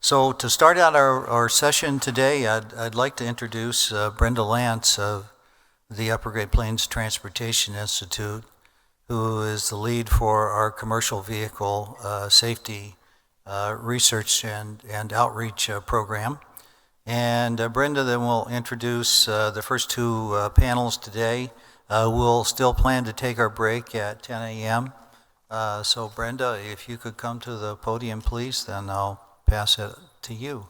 So to start out our session today, I'd like to introduce Brenda Lance of the Upper Great Plains Transportation Institute, who is the lead for our commercial vehicle safety research and outreach program. And Brenda then will introduce the first two panels today. We'll still plan to take our break at 10 a.m. So Brenda, if you could come to the podium, please, then I'll pass it to you.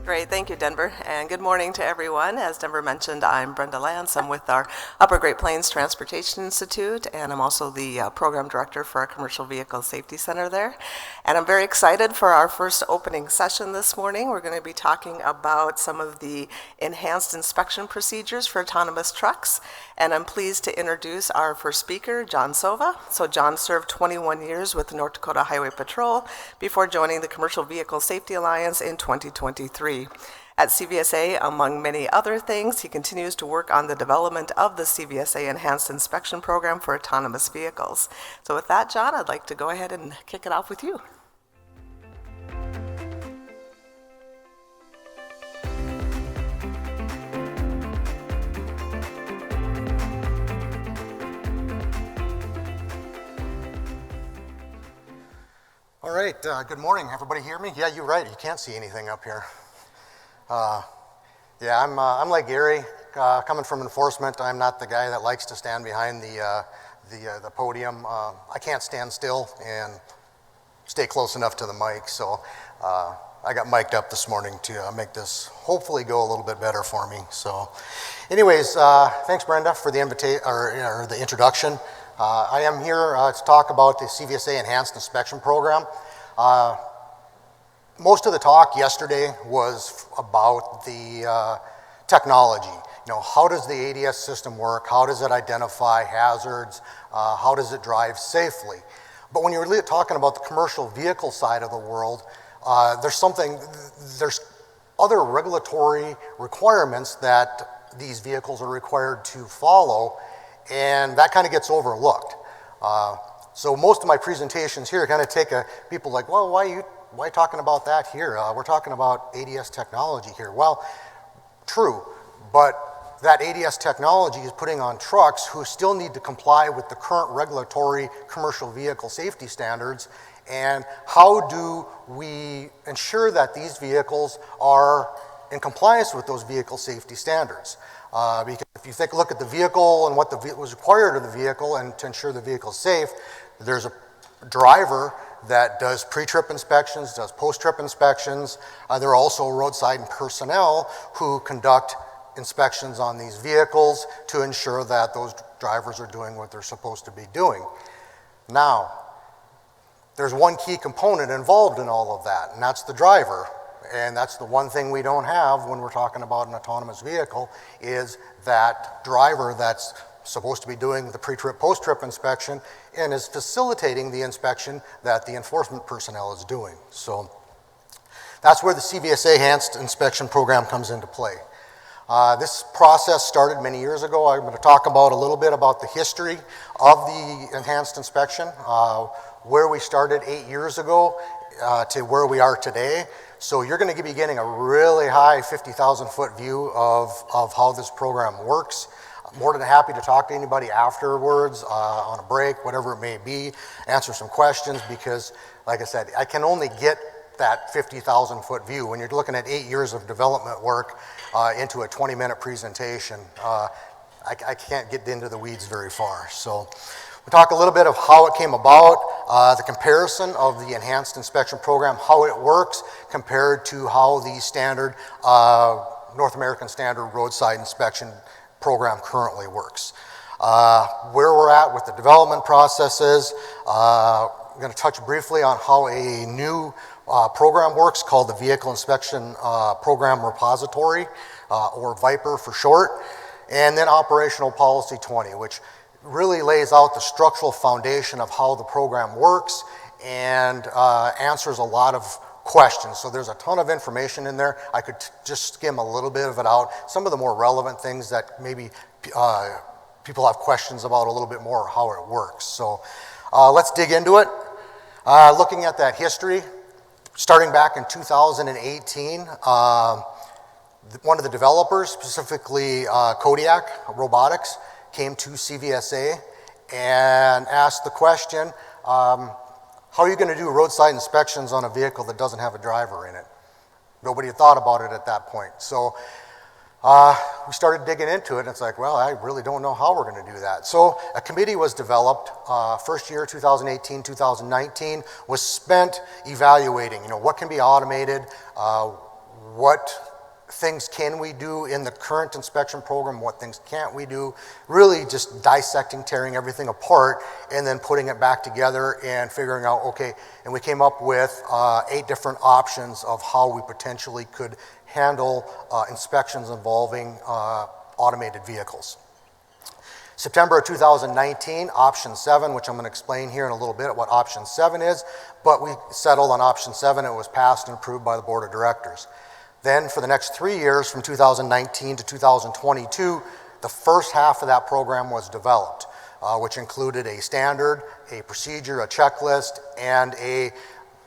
Great, thank you, Denver, and good morning to everyone. As Denver mentioned, I'm Brenda Lance. I'm with our Upper Great Plains Transportation Institute, and I'm also the program director for our Commercial Vehicle Safety Center there. And I'm very excited for our first opening session this morning. We're going to be talking about some of the enhanced inspection procedures for autonomous trucks, and I'm pleased to introduce our first speaker, John Sova. So John served 21 years with the North Dakota Highway Patrol before joining the Commercial Vehicle Safety Alliance in 2023. At CVSA, among many other things, he continues to work on the development of the CVSA Enhanced Inspection Program for autonomous vehicles. So with that, John, I'd like to go ahead and kick it off with you. All right, good morning. Everybody hear me? Yeah, you're right. You can't see anything up here. I'm like Gary, coming from enforcement. I'm not the guy that likes to stand behind the podium. I can't stand still and stay close enough to the mic, so I got mic'd up this morning to make this hopefully go a little bit better for me. So, anyways, thanks Brenda for the or the introduction. I am here to talk about the CVSA Enhanced Inspection Program. Most of the talk yesterday was about the technology. You know, how does the ADS system work? How does it identify hazards? How does it drive safely? But when you're really talking about the commercial vehicle side of the world, there's other regulatory requirements that these vehicles are required to follow, and that kind of gets overlooked. So most of my presentations here kind of take people like, well, why are you talking about that here? We're talking about ADS technology here. Well, true, but that ADS technology is putting on trucks who still need to comply with the current regulatory commercial vehicle safety standards. And how do we ensure that these vehicles are in compliance with those vehicle safety standards? Because if you take a look at the vehicle and what was required of the vehicle and to ensure the vehicle is safe, there's a driver that does pre-trip inspections, does post-trip inspections. There are also roadside personnel who conduct inspections on these vehicles to ensure that those drivers are doing what they're supposed to be doing. Now, there's one key component involved in all of that, and that's the driver. And that's the one thing we don't have when we're talking about an autonomous vehicle, is that driver that's supposed to be doing the pre-trip, post-trip inspection and is facilitating the inspection that the enforcement personnel is doing. So that's where the CVSA Enhanced Inspection Program comes into play. This process started many years ago. I'm going to talk about a little bit about the history of the enhanced inspection, where we started 8 years ago to where we are today. So you're going to be getting a really high 50,000 foot view of how this program works. I'm more than happy to talk to anybody afterwards, on a break, whatever it may be, answer some questions, because like I said, I can only get that 50,000 foot view. When you're looking at 8 years of development work into a 20-minute presentation, I can't get into the weeds very far. So we'll talk a little bit of how it came about, the comparison of the enhanced inspection program, how it works compared to how the standard North American Standard roadside inspection program currently works. Where we're at with the development processes. I'm going to touch briefly on how a new program works called the Vehicle Inspection Program Repository, or VIPER for short, and then Operational Policy 20, which really lays out the structural foundation of how the program works and answers a lot of questions. So there's a ton of information in there. I could just skim a little bit of it out. Some of the more relevant things that maybe people have questions about a little bit more how it works. So let's dig into it. Looking at that history, starting back in 2018, one of the developers, specifically Kodiak Robotics, came to CVSA and asked the question, how are you going to do roadside inspections on a vehicle that doesn't have a driver in it? Nobody had thought about it at that point. So we started digging into it, and it's like, well, I really don't know how we're going to do that. So a committee was developed. First year, 2018, 2019, was spent evaluating, what can be automated, what things can we do in the current inspection program, what things can't we do, really just dissecting, tearing everything apart, and then putting it back together and figuring out, okay, and we came up with 8 different options of how we potentially could handle inspections involving automated vehicles. September of 2019, option 7, which I'm going to explain here in a little bit what option 7 is, but we settled on option 7. It was passed and approved by the board of directors. Then for the next 3 years, from 2019 to 2022, the first half of that program was developed, which included a standard, a procedure, a checklist, and a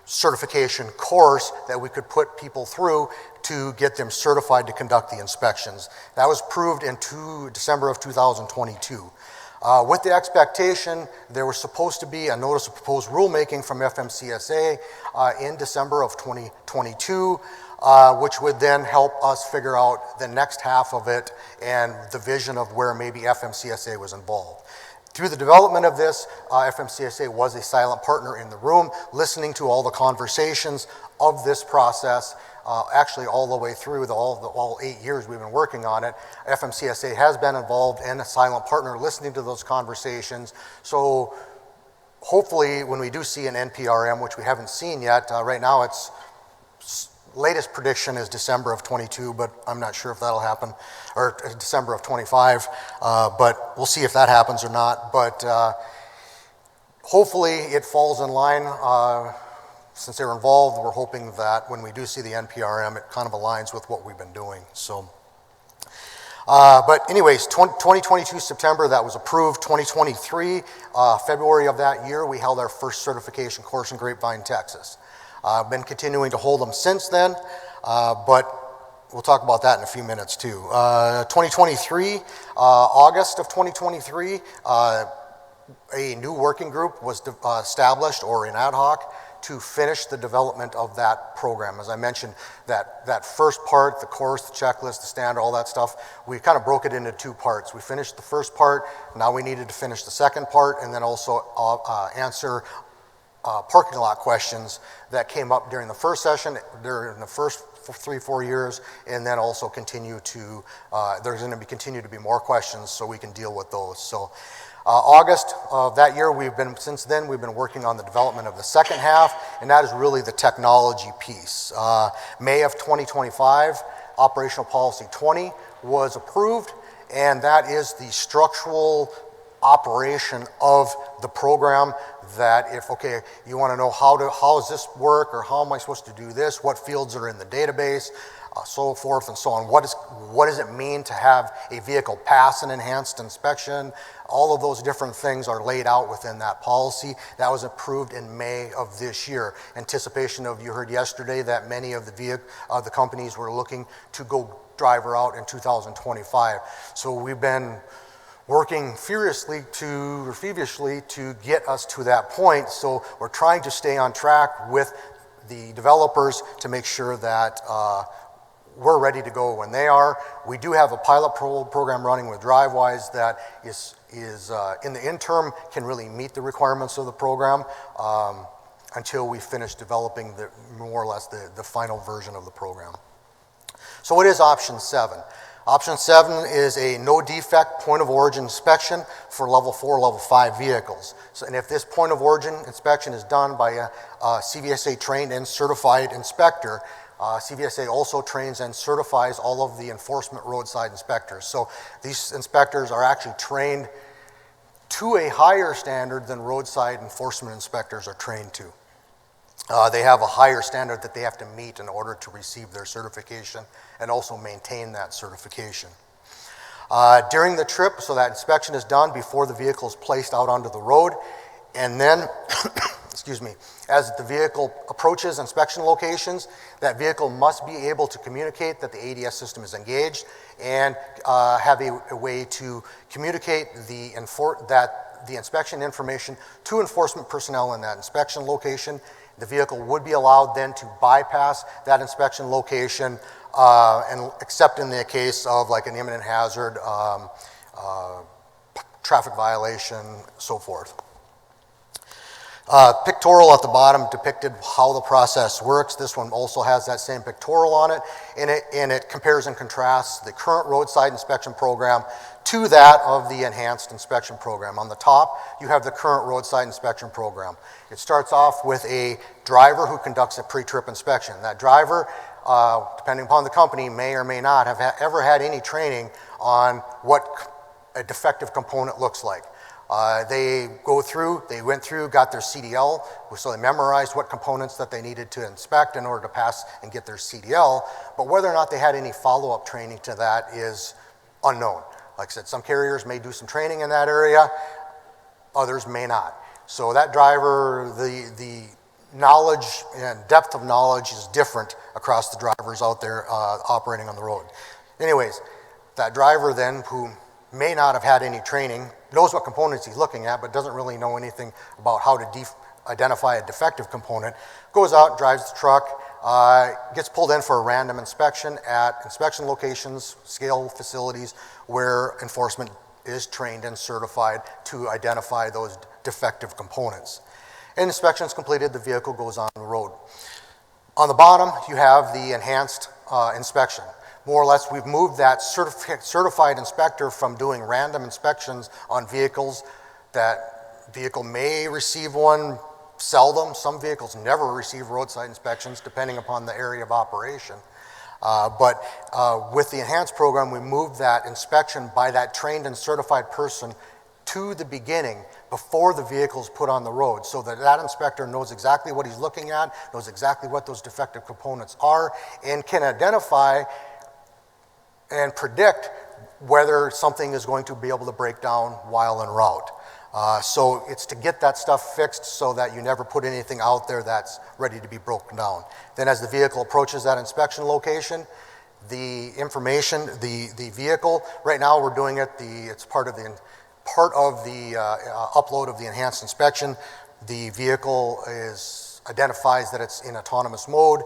certification course that we could put people through to get them certified to conduct the inspections. That was approved in December of 2022. With the expectation, there was supposed to be a notice of proposed rulemaking from FMCSA in December of 2022, which would then help us figure out the next half of it and the vision of where maybe FMCSA was involved. Through the development of this, FMCSA was a silent partner in the room, listening to all the conversations of this process, actually all the way through all 8 years we've been working on it. FMCSA has been involved and a silent partner listening to those conversations. So hopefully when we do see an NPRM, which we haven't seen yet, right now it's latest prediction is December of 22, but I'm not sure if that'll happen, or December of 25, but we'll see if that happens or not. But hopefully it falls in line. Since they're involved, we're hoping that when we do see the NPRM, it kind of aligns with what we've been doing. So, but anyways, 2022 September, that was approved. 2023, February of that year, we held our first certification course in Grapevine, Texas. I've been continuing to hold them since then, but we'll talk about that in a few minutes too. 2023, August of 2023, a new working group was established, or an ad hoc, to finish the development of that program. As I mentioned, that first part, the course, the checklist, the standard, all that stuff, we kind of broke it into 2 parts. We finished the first part, now we needed to finish the second part, and then also answer parking lot questions that came up during the first session, during the first 3-4 years, and then also continue to, there's going to continue to be more questions so we can deal with those. So August of that year, since then we've been working on the development of the second half, and that is really the technology piece. May of 2025, Operational Policy 20 was approved, and that is the structural operation of the program. That if, okay, you want to know how does this work, or how am I supposed to do this, what fields are in the database, so forth and so on. What does it mean to have a vehicle pass an enhanced inspection? All of those different things are laid out within that policy. That was approved in May of this year. Anticipation of, you heard yesterday that many of the companies were looking to go driver out in 2025. So we've been working feverishly to get us to that point. So we're trying to stay on track with the developers to make sure that we're ready to go when they are. We do have a pilot program running with DriveWise that is in the interim can really meet the requirements of the program until we finish developing more or less the final version of the program. So what is option 7? Option 7 is a no defect point of origin inspection for level 4, level 5 vehicles. So, and if this point of origin inspection is done by a CVSA trained and certified inspector, CVSA also trains and certifies all of the enforcement roadside inspectors. So these inspectors are actually trained to a higher standard than roadside enforcement inspectors are trained to. They have a higher standard that they have to meet in order to receive their certification and also maintain that certification. During the trip, so that inspection is done before the vehicle is placed out onto the road, and then, excuse me, as the vehicle approaches inspection locations, that vehicle must be able to communicate that the ADS system is engaged and have a way to communicate the inspection information to enforcement personnel in that inspection location. The vehicle would be allowed then to bypass that inspection location, and except in the case of like an imminent hazard, traffic violation, so forth. Pictorial at the bottom depicted how the process works. This one also has that same pictorial on it, and it compares and contrasts the current roadside inspection program to that of the enhanced inspection program. On the top, you have the current roadside inspection program. It starts off with a driver who conducts a pre-trip inspection. That driver, depending upon the company, may or may not have ever had any training on what a defective component looks like. They went through, got their CDL, so they memorized what components that they needed to inspect in order to pass and get their CDL, but whether or not they had any follow-up training to that is unknown. Like I said, some carriers may do some training in that area, others may not. So that driver, the knowledge and depth of knowledge is different across the drivers out there operating on the road. Anyways, that driver then, who may not have had any training, knows what components he's looking at, but doesn't really know anything about how to identify a defective component, goes out, drives the truck, gets pulled in for a random inspection at inspection locations, scale facilities, where enforcement is trained and certified to identify those defective components. And inspection is completed, the vehicle goes on the road. On the bottom, you have the enhanced inspection. More or less, we've moved that certified inspector from doing random inspections on vehicles. That vehicle may receive one seldom. Some vehicles never receive roadside inspections, depending upon the area of operation. But with the enhanced program, we moved that inspection by that trained and certified person to the beginning before the vehicle is put on the road, so that that inspector knows exactly what he's looking at, knows exactly what those defective components are, and can identify and predict whether something is going to be able to break down while en route. So it's to get that stuff fixed so that you never put anything out there that's ready to be broken down. Then as the vehicle approaches that inspection location, the information, the vehicle, right now we're doing it, it's part of the upload of the enhanced inspection. The vehicle identifies that it's in autonomous mode.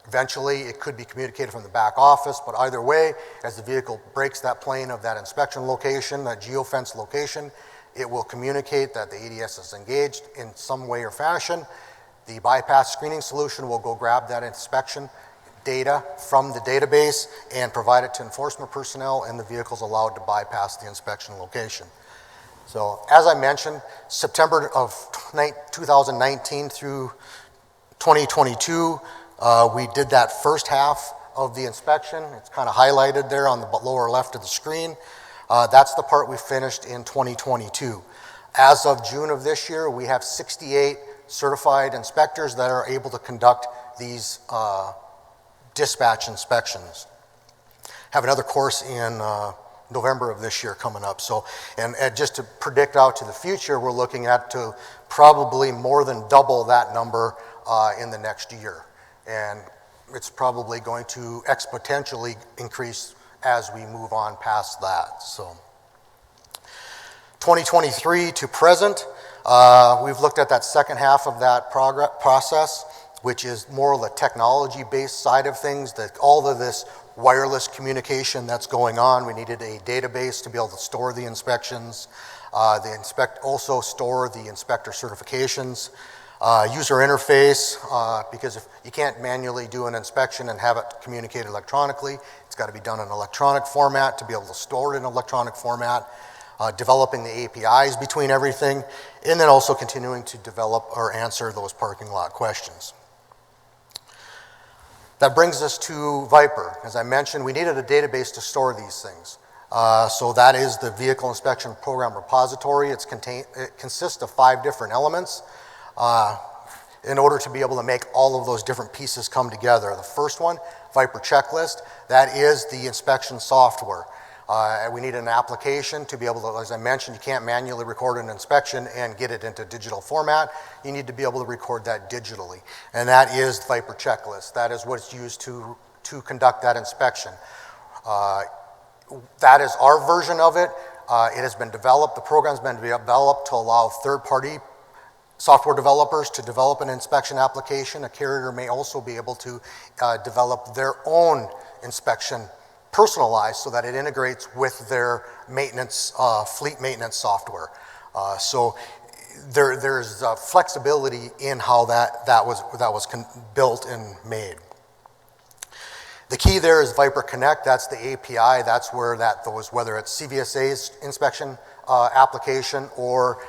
Eventually, it could be communicated from the back office, but either way, as the vehicle breaks that plane of that inspection location, that geofence location, it will communicate that the ADS is engaged in some way or fashion. The bypass screening solution will go grab that inspection data from the database and provide it to enforcement personnel, and the vehicle is allowed to bypass the inspection location. So, as I mentioned, September of 2019 through 2022, we did that first half of the inspection. It's kind of highlighted there on the lower left of the screen. That's the part we finished in 2022. As of June of this year, we have 68 certified inspectors that are able to conduct these dispatch inspections. Have another course in November of this year coming up. So, and just to predict out to the future, we're looking at to probably more than double that number in the next year. And it's probably going to exponentially increase as we move on past that. So 2023 to present, we've looked at that second half of that process, which is more of the technology-based side of things, that all of this wireless communication that's going on. We needed a database to be able to store the inspections, also store the inspector certifications. User interface, because if you can't manually do an inspection and have it communicated electronically, it's got to be done in electronic format to be able to store it in electronic format, developing the APIs between everything, and then also continuing to develop or answer those parking lot questions. That brings us to Viper. As I mentioned, we needed a database to store these things. So that is the Vehicle Inspection Program Repository. It consists of 5 different elements. In order to be able to make all of those different pieces come together. The first one, Viper checklist. That is the inspection software. We need an application to be able to, as I mentioned, you can't manually record an inspection and get it into digital format. You need to be able to record that digitally. And that is the Viper checklist. That is what's used to conduct that inspection. That is our version of it. It has been developed, the program's been developed to allow third-party software developers to develop an inspection application. A carrier may also be able to develop their own inspection personalized so that it integrates with their maintenance, fleet maintenance software. So there's flexibility in how that was built and made. The key there is Viper Connect. That's the API. That's where whether it's CVSA's inspection application or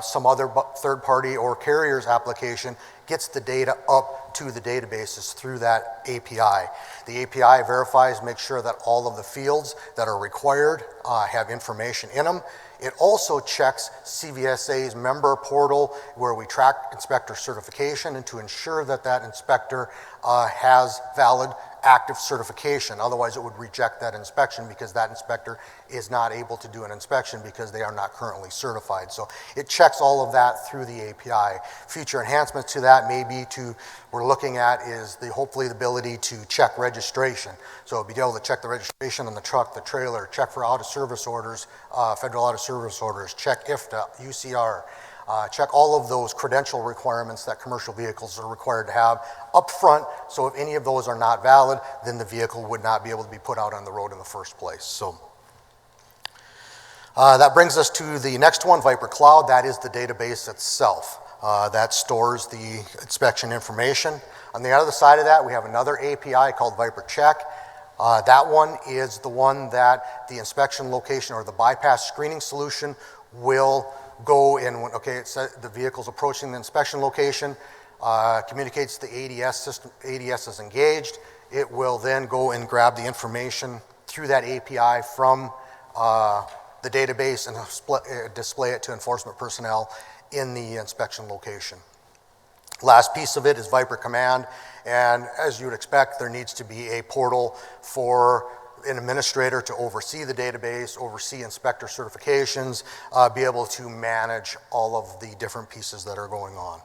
some other third-party or carrier's application, gets the data up to the databases through that API. The API verifies, makes sure that all of the fields that are required have information in them. It also checks CVSA's member portal where we track inspector certification and to ensure that that inspector has valid active certification. Otherwise, it would reject that inspection because that inspector is not able to do an inspection because they are not currently certified. So it checks all of that through the API. Future enhancements to that may be we're looking at is hopefully the ability to check registration. So be able to check the registration on the truck, the trailer, check for out of service orders, federal out of service orders, check IFTA, UCR, check all of those credential requirements that commercial vehicles are required to have up front, so if any of those are not valid, then the vehicle would not be able to be put out on the road in the first place. So that brings us to the next one, Viper Cloud. That is the database itself. That stores the inspection information. On the other side of that, we have another API called Viper Check. That one is the one that the inspection location or the bypass screening solution will go in when, okay, it says the vehicle's approaching the inspection location, communicates the ADS system, ADS is engaged. It will then go and grab the information through that API from the database and display it to enforcement personnel in the inspection location. Last piece of it is Viper Command, and as you would expect, there needs to be a portal for an administrator to oversee the database, oversee inspector certifications, be able to manage all of the different pieces that are going on.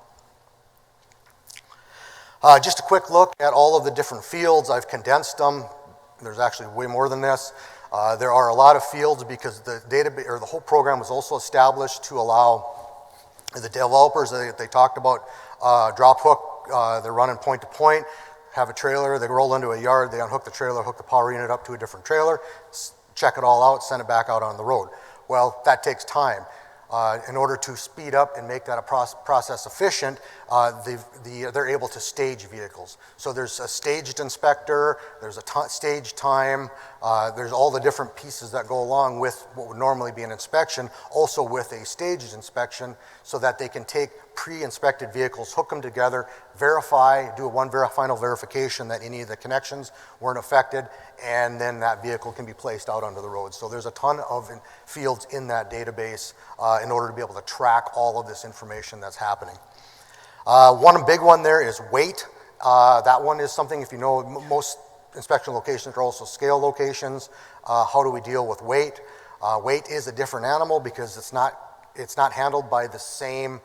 Just a quick look at all of the different fields. I've condensed them. There's actually way more than this. There are a lot of fields because the database or the whole program was also established to allow the developers that they talked about drop hook. They're running point to point. Have a trailer, they roll into a yard, they unhook the trailer, hook the power unit up to a different trailer, check it all out, send it back out on the road. Well, that takes time. In order to speed up and make that a process efficient, they're able to stage vehicles. So there's a staged inspector, there's a stage time, there's all the different pieces that go along with what would normally be an inspection, also with a staged inspection, so that they can take pre-inspected vehicles, hook them together, verify, do a final verification that any of the connections weren't affected, and then that vehicle can be placed out onto the road. So there's a ton of fields in that database in order to be able to track all of this information that's happening. One big one there is weight. That one is something, if you know, most inspection locations are also scale locations. How do we deal with weight? Weight is a different animal because it's not handled by the same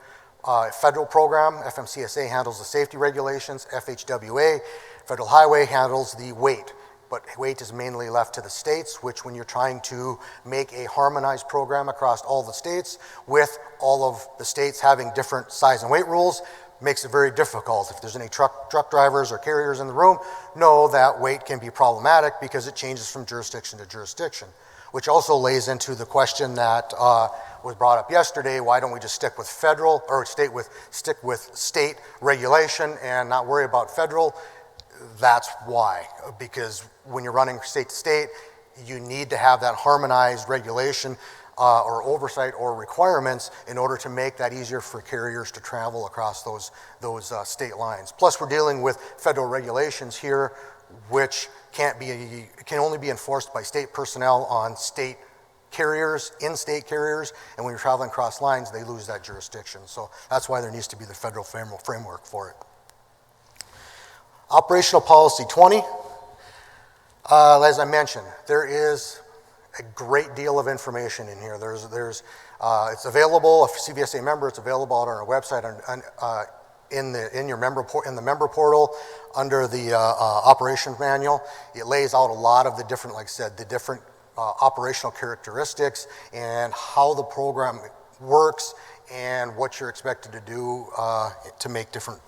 federal program. FMCSA handles the safety regulations. FHWA, Federal Highway, handles the weight. But weight is mainly left to the states, which when you're trying to make a harmonized program across all the states, with all of the states having different size and weight rules, makes it very difficult. If there's any truck drivers or carriers in the room, know that weight can be problematic because it changes from jurisdiction to jurisdiction, which also lays into the question that was brought up yesterday. Why don't we just stick with federal or stick with state regulation and not worry about federal? That's why, because when you're running state to state, you need to have that harmonized regulation or oversight or requirements in order to make that easier for carriers to travel across those state lines. Plus, we're dealing with federal regulations here, which can only be enforced by state personnel on state carriers, in-state carriers, and when you're traveling across lines, they lose that jurisdiction. So that's why there needs to be the federal framework for it. Operational Policy 20 As I mentioned, there is a great deal of information in here. It's available, if you're a CVSA member, it's available out on our website in the member portal under the operation manual. It lays out a lot of the different, like I said, the different operational characteristics and how the program works and what you're expected to do to make different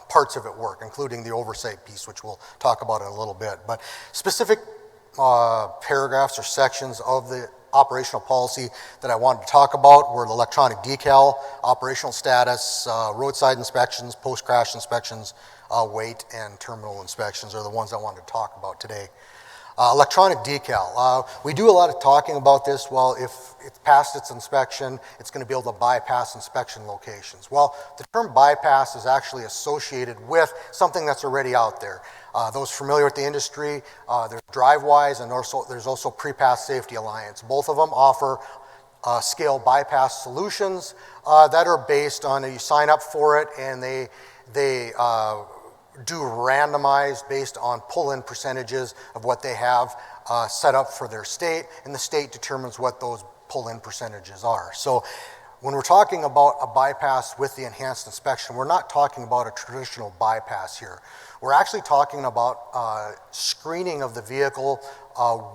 parts of it work, including the oversight piece, which we'll talk about in a little bit. But specific paragraphs or sections of the operational policy that I wanted to talk about were the electronic decal, operational status, roadside inspections, post-crash inspections, weight, and terminal inspections are the ones I wanted to talk about today. Electronic decal. We do a lot of talking about this. Well, if it's passed its inspection, it's going to be able to bypass inspection locations. Well, the term bypass is actually associated with something that's already out there. Those familiar with the industry, there's DriveWise and there's also Pre-Pass Safety Alliance. Both of them offer scale bypass solutions that are based on, you sign up for it and they do randomized based on pull-in percentages of what they have set up for their state, and the state determines what those pull-in percentages are. So when we're talking about a bypass with the enhanced inspection, we're not talking about a traditional bypass here. We're actually talking about screening of the vehicle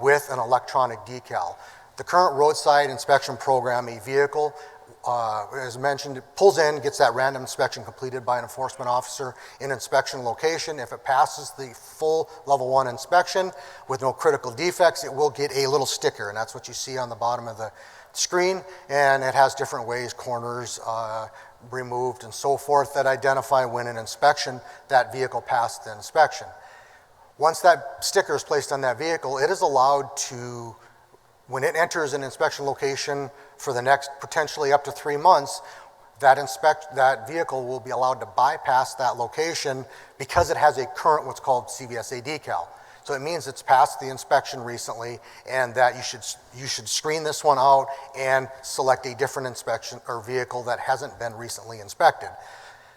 with an electronic decal. The current roadside inspection program, a vehicle, as mentioned, it pulls in, gets that random inspection completed by an enforcement officer in inspection location. If it passes the full level 1 inspection with no critical defects, it will get a little sticker, and that's what you see on the bottom of the screen, and it has different ways, corners removed and so forth, that identify when an inspection that vehicle passed the inspection. Once that sticker is placed on that vehicle, it is allowed to, when it enters an inspection location for the next potentially up to 3 months, that vehicle will be allowed to bypass that location because it has a current what's called CVSA decal. So it means it's passed the inspection recently, and that you should screen this one out and select a different inspection or vehicle that hasn't been recently inspected.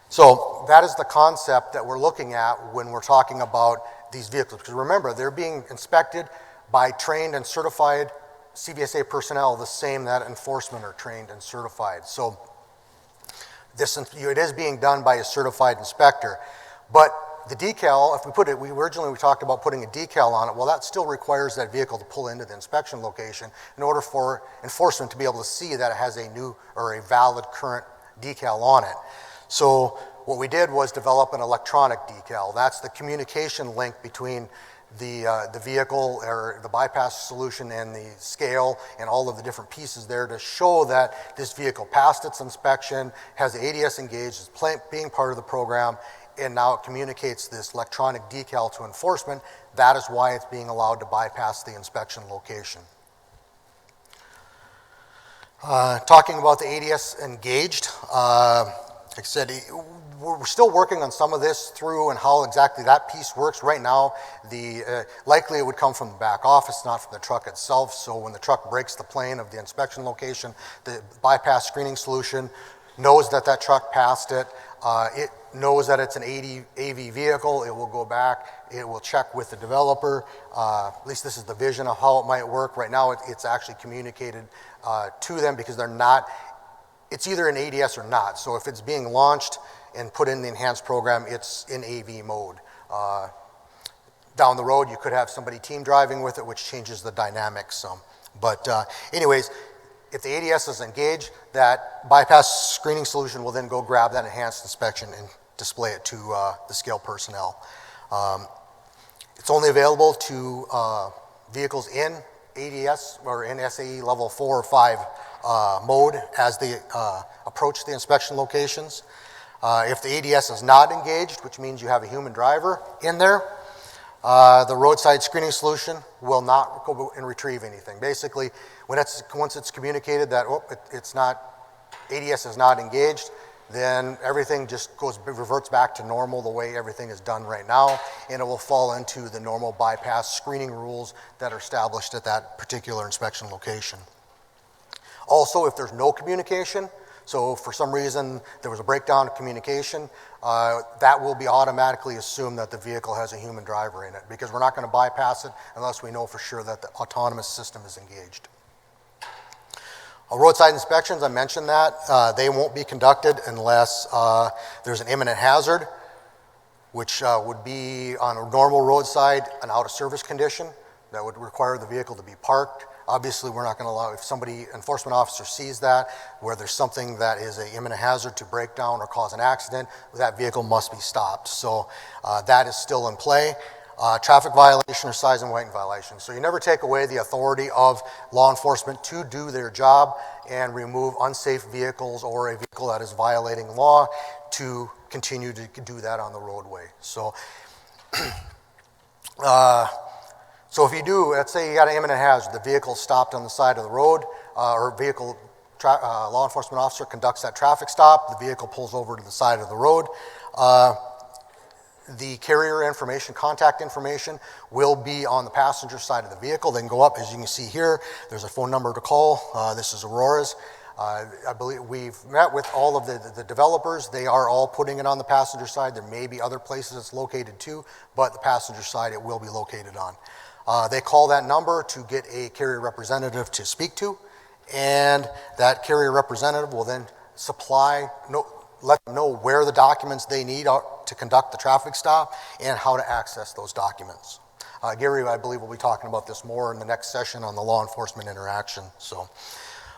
So that is the concept that we're looking at when we're talking about these vehicles. Because remember, they're being inspected by trained and certified CVSA personnel, the same that enforcement are trained and certified. So it is being done by a certified inspector. But the decal, if we put it, we talked about putting a decal on it. Well, that still requires that vehicle to pull into the inspection location in order for enforcement to be able to see that it has a new or a valid current decal on it. So what we did was develop an electronic decal. That's the communication link between the vehicle or the bypass solution and the scale and all of the different pieces there to show that this vehicle passed its inspection, has the ADS engaged, is being part of the program, and now it communicates this electronic decal to enforcement. That is why it's being allowed to bypass the inspection location. Talking about the ADS engaged, like I said, we're still working on some of this through and how exactly that piece works. Right now, likely it would come from the back office, not from the truck itself. So when the truck breaks the plane of the inspection location, the bypass screening solution knows that that truck passed it. It knows that it's an AV vehicle. It will go back. It will check with the developer. At least this is the vision of how it might work. Right now, it's actually communicated to them because they're not. It's either an ADS or not. So if it's being launched and put in the enhanced program, it's in AV mode. Down the road, you could have somebody team driving with it, which changes the dynamics some. But anyways, if the ADS is engaged, that bypass screening solution will then go grab that enhanced inspection and display it to the scale personnel. It's only available to vehicles in ADS or in SAE level 4 or 5 mode as they approach the inspection locations. If the ADS is not engaged, which means you have a human driver in there, the roadside screening solution will not go and retrieve anything. Basically, once it's communicated that ADS is not engaged, then everything just reverts back to normal the way everything is done right now, and it will fall into the normal bypass screening rules that are established at that particular inspection location. Also, if there's no communication So if for some reason there was a breakdown in communication, that will be automatically assumed that the vehicle has a human driver in it, because we're not going to bypass it unless we know for sure that the autonomous system is engaged. Roadside inspections, I mentioned that. They won't be conducted unless there's an imminent hazard, which would be on a normal roadside, an out-of-service condition that would require the vehicle to be parked. Obviously, we're not going to allow, if somebody, enforcement officer sees that, where there's something that is an imminent hazard to break down or cause an accident, that vehicle must be stopped. So that is still in play. Traffic violation or size and weight violation. So you never take away the authority of law enforcement to do their job and remove unsafe vehicles or a vehicle that is violating law to continue to do that on the roadway. So, so if you do, let's say you got an imminent hazard, the vehicle stopped on the side of the road, or law enforcement officer conducts that traffic stop, the vehicle pulls over to the side of the road. The carrier information, contact information, will be on the passenger side of the vehicle. They can go up, as you can see here. There's a phone number to call. This is Aurora's. I believe we've met with all of the developers. They are all putting it on the passenger side. There may be other places it's located too, but the passenger side it will be located on. They call that number to get a carrier representative to speak to, and that carrier representative will then let them know where the documents they need to conduct the traffic stop and how to access those documents. Gary, I believe, will be talking about this more in the next session on the law enforcement interaction.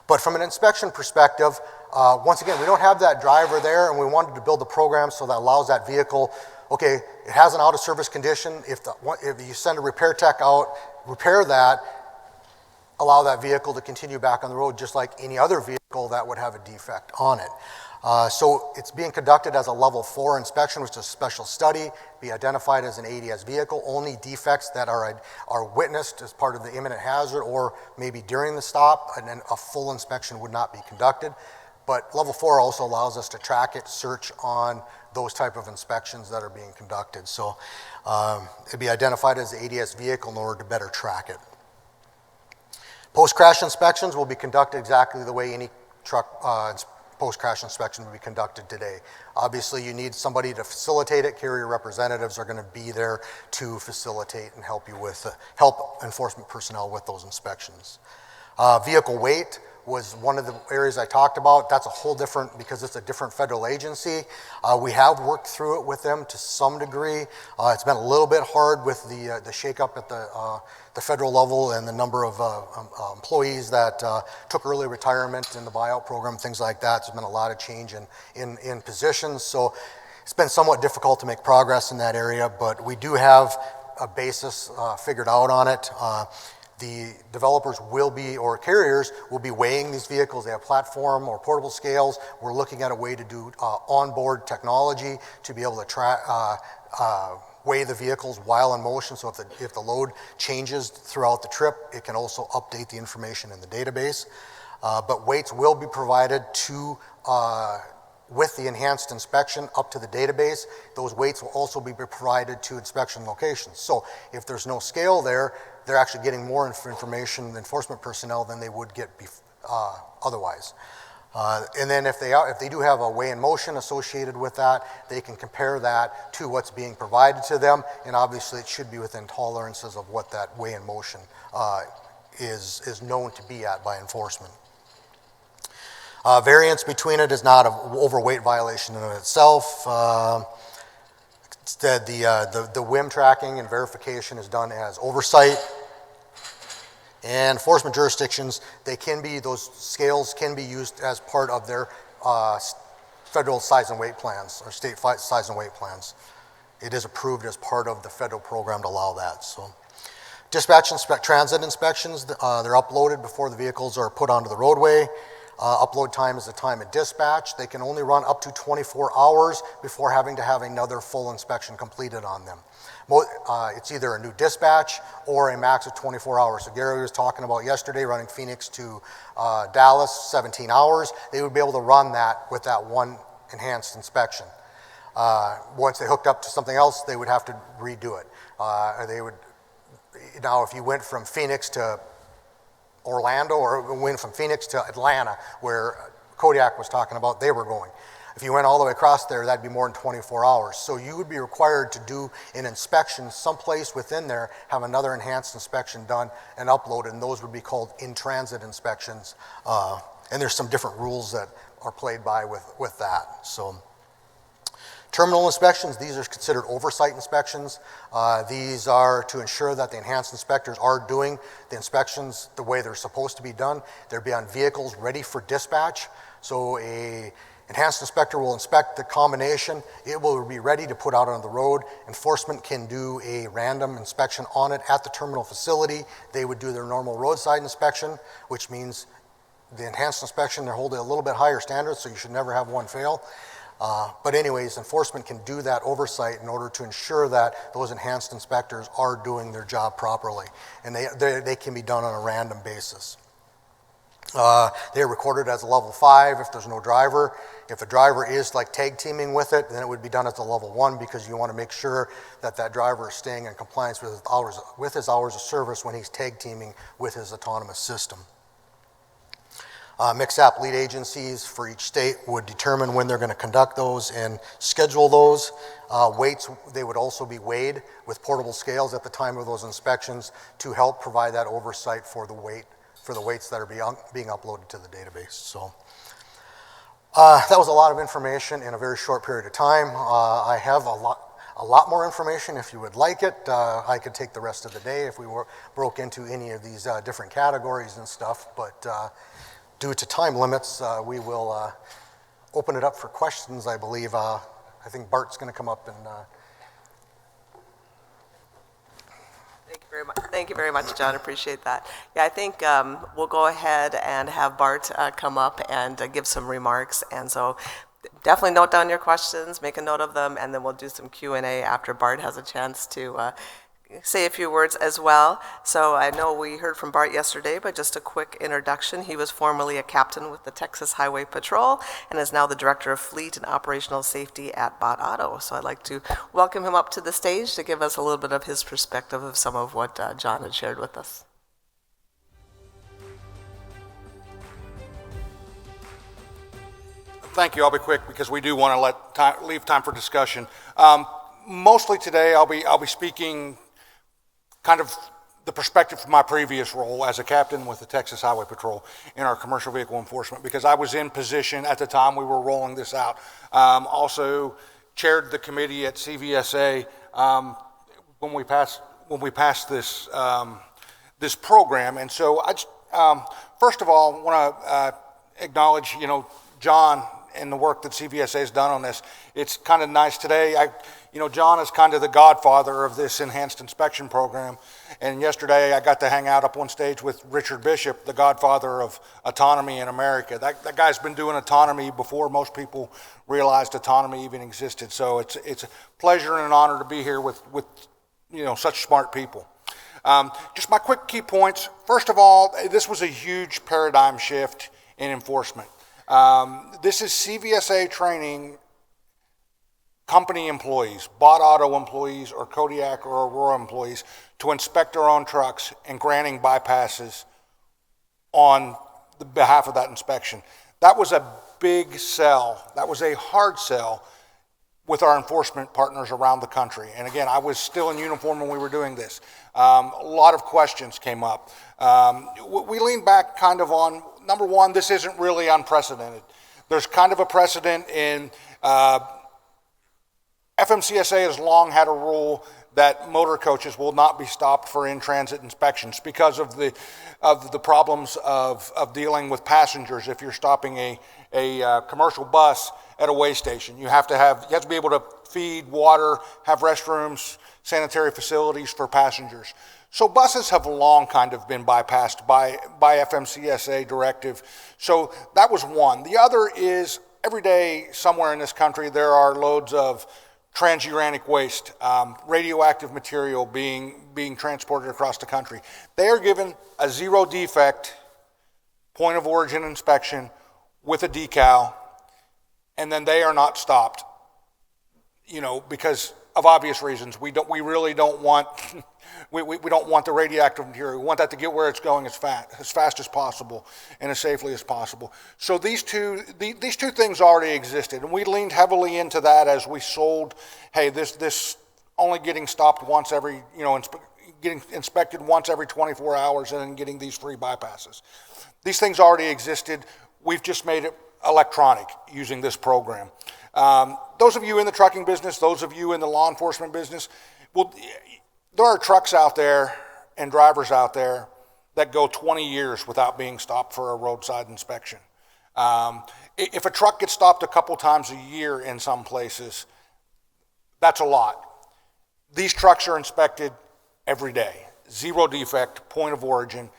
But from an inspection perspective, once again, we don't have that driver there, and we wanted to build a program so that allows that vehicle, okay, it has an out-of-service condition. If you send a repair tech out, repair that, allow that vehicle to continue back on the road just like any other vehicle that would have a defect on it. So it's being conducted as a level 4 inspection, which is a special study, be identified as an ADS vehicle. Only defects that are witnessed as part of the imminent hazard or maybe during the stop, and then a full inspection would not be conducted. But level 4 also allows us to track it, search on those type of inspections that are being conducted. So it'd be identified as the ADS vehicle in order to better track it. Post-crash inspections will be conducted exactly the way any truck post-crash inspection will be conducted today. Obviously, you need somebody to facilitate it. Carrier representatives are going to be there to facilitate and help enforcement personnel with those inspections. Vehicle weight was one of the areas I talked about. That's a whole different, because it's a different federal agency. We have worked through it with them to some degree. It's been a little bit hard with the shakeup at the federal level and the number of employees that took early retirement in the buyout program, things like that. There's been a lot of change in positions. So it's been somewhat difficult to make progress in that area, but we do have a basis figured out on it. The developers will be, or carriers will be weighing these vehicles. They have platform or portable scales. We're looking at a way to do onboard technology to be able to weigh the vehicles while in motion. So if the load changes throughout the trip, it can also update the information in the database. But weights will be provided with the enhanced inspection up to the database. Those weights will also be provided to inspection locations. So if there's no scale there, they're actually getting more information, enforcement personnel, than they would get otherwise. And then if they do have a weigh in motion associated with that, they can compare that to what's being provided to them, and obviously it should be within tolerances of what that weigh in motion is known to be at by enforcement. Variance between it is not an overweight violation in itself. Instead, the WIM tracking and verification is done as oversight. And enforcement jurisdictions, those scales can be used as part of their federal size and weight plans or state size and weight plans. It is approved as part of the federal program to allow that. So, dispatch transit inspections, they're uploaded before the vehicles are put onto the roadway. Upload time is the time of dispatch. They can only run up to 24 hours before having to have another full inspection completed on them. It's either a new dispatch or a max of 24 hours. So Gary was talking about yesterday running Phoenix to Dallas, 17 hours. They would be able to run that with that one enhanced inspection. Once they hooked up to something else, they would have to redo it. Now, if you went from Phoenix to Orlando or went from Phoenix to Atlanta, where Kodiak was talking about, they were going. If you went all the way across there, that'd be more than 24 hours. So you would be required to do an inspection someplace within there, have another enhanced inspection done and uploaded, and those would be called in-transit inspections. And there's some different rules that are played by with that. So terminal inspections, these are considered oversight inspections. These are to ensure that the enhanced inspectors are doing the inspections the way they're supposed to be done. They'll be on vehicles ready for dispatch. So a enhanced inspector will inspect the combination. It will be ready to put out on the road. Enforcement can do a random inspection on it at the terminal facility. They would do their normal roadside inspection, which means the enhanced inspection, they're holding a little bit higher standards, so you should never have one fail. But anyways, enforcement can do that oversight in order to ensure that those enhanced inspectors are doing their job properly. And they can be done on a random basis. They're recorded as a level 5 if there's no driver. If a driver is like tag teaming with it, then it would be done as a level 1 because you want to make sure that that driver is staying in compliance with his hours of service when he's tag teaming with his autonomous system. MixApp lead agencies for each state would determine when they're going to conduct those and schedule those. Weights, they would also be weighed with portable scales at the time of those inspections to help provide that oversight for the weights that are being uploaded to the database. So that was a lot of information in a very short period of time. I have a lot more information if you would like it. I could take the rest of the day if we broke into any of these different categories and stuff, but due to time limits, we will open it up for questions, I believe. I think Bart's going to come up and... Thank you very much, John. Appreciate that. Yeah, I think we'll go ahead and have Bart come up and give some remarks. And so definitely note down your questions, make a note of them, and then we'll do some Q&A after Bart has a chance to say a few words as well. So I know we heard from Bart yesterday, but just a quick introduction. He was formerly a captain with the Texas Highway Patrol and is now the Director of Fleet and Operational Safety at Bot Auto. So I'd like to welcome him up to the stage to give us a little bit of his perspective of some of what John had shared with us. Thank you. I'll be quick because we do want to leave time for discussion. Mostly today I'll be speaking kind of the perspective from my previous role as a captain with the Texas Highway Patrol in our commercial vehicle enforcement, because I was in position at the time we were rolling this out. Also chaired the committee at CVSA when we passed this this program. And so I just, first of all want to acknowledge John and the work that CVSA has done on this. It's kind of nice today. John is kind of the godfather of this enhanced inspection program. And yesterday I got to hang out up on stage with Richard Bishop, the godfather of autonomy in America. That guy's been doing autonomy before most people realized autonomy even existed. So it's a pleasure and an honor to be here with such smart people. Just my quick key points. First of all, this was a huge paradigm shift in enforcement. This is CVSA training company employees, Bot Auto employees, or Kodiak or Aurora employees to inspect their own trucks and granting bypasses on the behalf of that inspection. That was a big sell. That was a hard sell with our enforcement partners around the country. And again, I was still in uniform when we were doing this. A lot of questions came up. We leaned back kind of on, number one, this isn't really unprecedented. There's kind of a precedent in FMCSA has long had a rule that motor coaches will not be stopped for in-transit inspections because of the problems of dealing with passengers. If you're stopping a commercial bus at a weigh station, you have to be able to feed, water, have restrooms, sanitary facilities for passengers. So buses have long kind of been bypassed by FMCSA directive. So that was one. The other is every day somewhere in this country there are loads of transuranic waste, radioactive material being transported across the country. They are given a zero defect point of origin inspection with a decal, and then they are not stopped, because of obvious reasons. We really don't want we don't want the radioactive material. We want that to get where it's going as fast as possible and as safely as possible. So these two things already existed, and we leaned heavily into that as we sold. Hey, this only getting stopped once every, getting inspected once every 24 hours, and then getting these free bypasses. These things already existed. We've just made it electronic using this program. Those of you in the trucking business, those of you in the law enforcement business, well, there are trucks out there and drivers out there that go 20 years without being stopped for a roadside inspection. If a truck gets stopped a couple times a year in some places, that's a lot. These trucks are inspected every day, 0 defect, point of origin.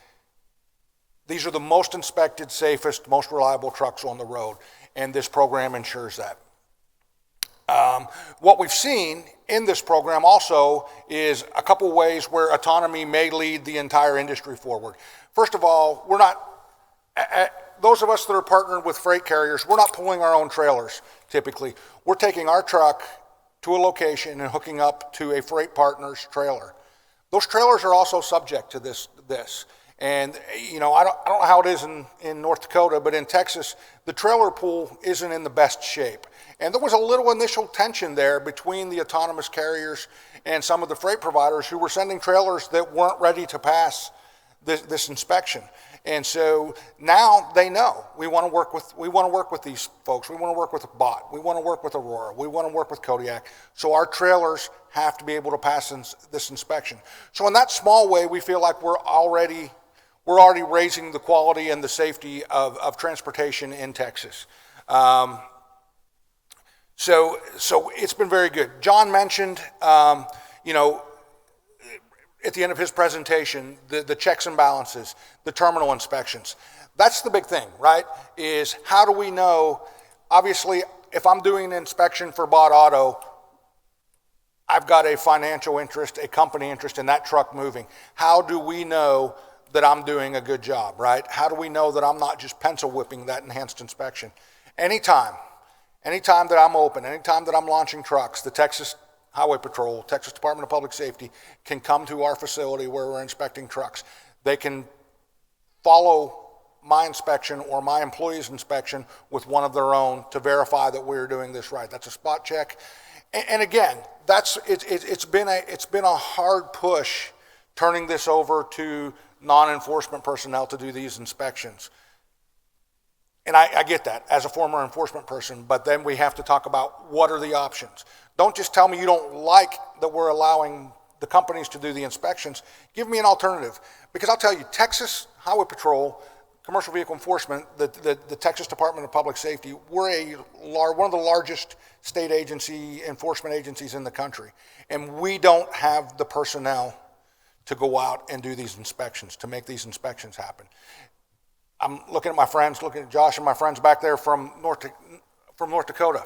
These are the most inspected, safest, most reliable trucks on the road, and this program ensures that. What we've seen in this program also is a couple ways where autonomy may lead the entire industry forward. First of all, we're not, those of us that are partnered with freight carriers, we're not pulling our own trailers typically. We're taking our truck to a location and hooking up to a freight partner's trailer. Those trailers are also subject to this. And, I don't know how it is in North Dakota, but in Texas, the trailer pool isn't in the best shape. And there was a little initial tension there between the autonomous carriers and some of the freight providers who were sending trailers that weren't ready to pass this inspection. And so now they know we want to work with these folks. We want to work with Bart. We want to work with Aurora. We want to work with Kodiak. So our trailers have to be able to pass this inspection. So in that small way, we feel like we're already raising the quality and the safety of transportation in Texas. So it's been very good. John mentioned, at the end of his presentation, the checks and balances, the terminal inspections. That's the big thing, right? Is how do we know, obviously, if I'm doing an inspection for Bart Auto, I've got a financial interest, a company interest in that truck moving. How do we know that I'm doing a good job, right? How do we know that I'm not just pencil whipping that enhanced inspection? Anytime that I'm open, anytime that I'm launching trucks, the Texas Highway Patrol, Texas Department of Public Safety can come to our facility where we're inspecting trucks. They can follow my inspection or my employee's inspection with one of their own to verify that we're doing this right. That's a spot check. And again, it's been a hard push turning this over to non-enforcement personnel to do these inspections. And I get that as a former enforcement person, but then we have to talk about what are the options. Don't just tell me you don't like that we're allowing the companies to do the inspections. Give me an alternative. Because I'll tell you, Texas Highway Patrol, Commercial Vehicle Enforcement, the Texas Department of Public Safety, we're one of the largest state agency enforcement agencies in the country. And we don't have the personnel to go out and do these inspections, to make these inspections happen. I'm looking at my friends, looking at Josh and my friends back there from North Dakota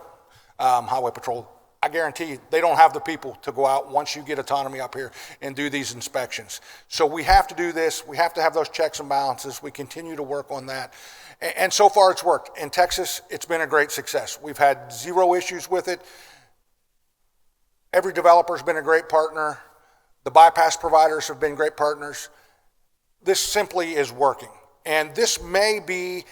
Highway Patrol. I guarantee you, they don't have the people to go out once you get autonomy up here and do these inspections. So we have to do this. We have to have those checks and balances. We continue to work on that. And so far it's worked. In Texas, it's been a great success. We've had 0 issues with it. Every developer's been a great partner. The bypass providers have been great partners. This simply is working. And this may be,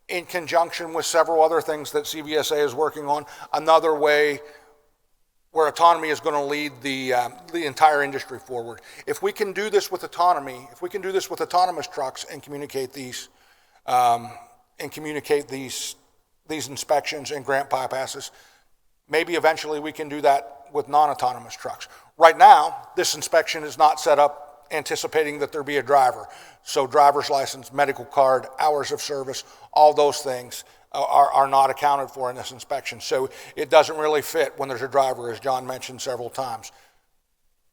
in conjunction with several other things that CVSA is working on, another way where autonomy is going to lead the entire industry forward. If we can do this with autonomy, if we can do this with autonomous trucks and communicate these inspections and grant bypasses, maybe eventually we can do that with non-autonomous trucks. Right now, this inspection is not set up anticipating that there be a driver. So driver's license, medical card, hours of service, all those things are not accounted for in this inspection. So it doesn't really fit when there's a driver, as John mentioned several times.